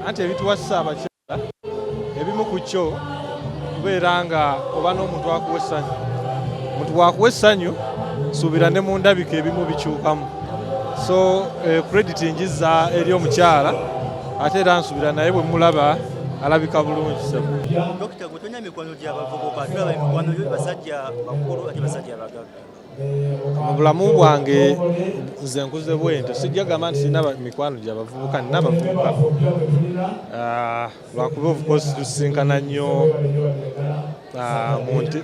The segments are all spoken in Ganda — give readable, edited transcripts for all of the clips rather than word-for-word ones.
anti ebituwasa abakyala ebimu ku kyo kubeera nga oba n'omuntu akuwa essanyu. Omuntu bw'akuwa essanyu suubira ne mu ndabika ebimu bikyukamu. So credit njiza eri omukyala ate era nsuubira naye bwe mulaba alabika bulungi. Dokita, gwe tolina mikwano gy'abavubuka, tulaba emikwano basajja bakulu ate basajja abagagga. Mu bulamu bwange nze nkuze bwente sijja gamba nti sirina mikwano gy'abavubuka, nina abavubuka. Lwakuba of course tusinkana nnyo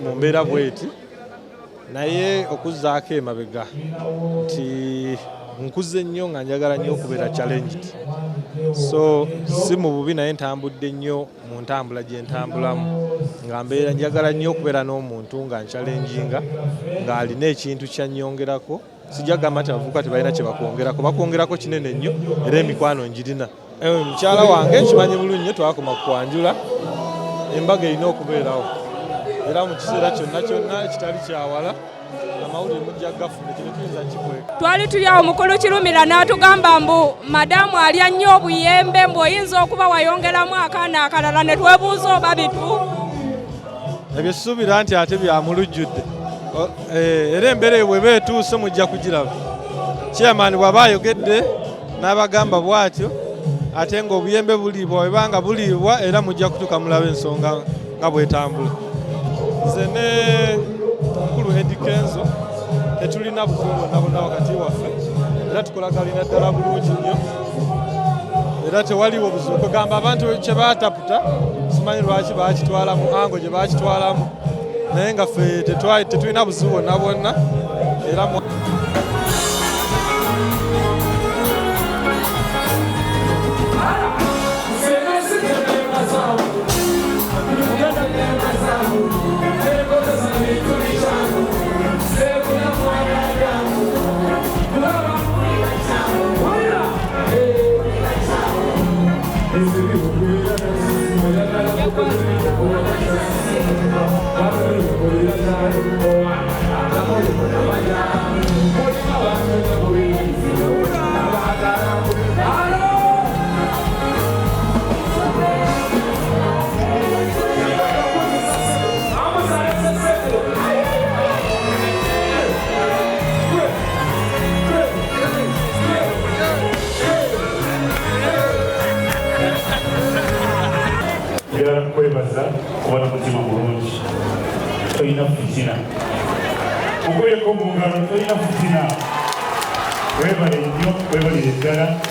mu mbeera bweti, naye okuzzaako emabega nti nkuze nnyo nga njagala nnyo okubeera challenged. So si mu bubi naye ntambudde nnyo mu ntambula gye ntambulamu nga mbeera njagala nnyo okubeera n'omuntu nga nchallenginga ng'alina ekintu kyannyongerako. Sijja gamba nti abavubuka tebalina kye bakwongerako, bakwongerako kinene nnyo era emikwano njirina. Mukyala wange nkimanyi bulungi nnyo twakoma kwanjula, embaga erina okubeerawo era mu kiseera kyonna kyonna ekitali kyawala amawulire mujja gafuna kino tuyinza nkikweka. Twali tuli awo mukulu Kirumira n'atugamba mbu madamu alya nnyo obuyembe mbu oyinza okuba wayongeramu akaana akalala, ne twebuuza oba bitu. Ebyo suubira nti ate byamulujjudde era embeera eyo bw'eba etuuse mujja kugiraba. Chairman bw'aba ayogedde n'abagamba bw'atyo ate ng'obuyembe buliibwa webanga buliibwa era mujja kutuuka mulaba ensonga nga bw'etambula. Nze ne mukulu Eddy Kenzo tetulina buzibu bwonna bwonna wakati waffe era tukolagalina ddala bulungi nnyo era tewaliwo buzibu. Kugamba abantu kye baataputa simanyi lwaki bakitwala mu ango gye bakitwalamu, naye nga ffe tetulina buzibu bwonna bwonna era kwebaza kuba n'omutima mulungi, tolina fitina. Okweko mu ngalo tolina fitina. Webale nnyo, webalire ddala.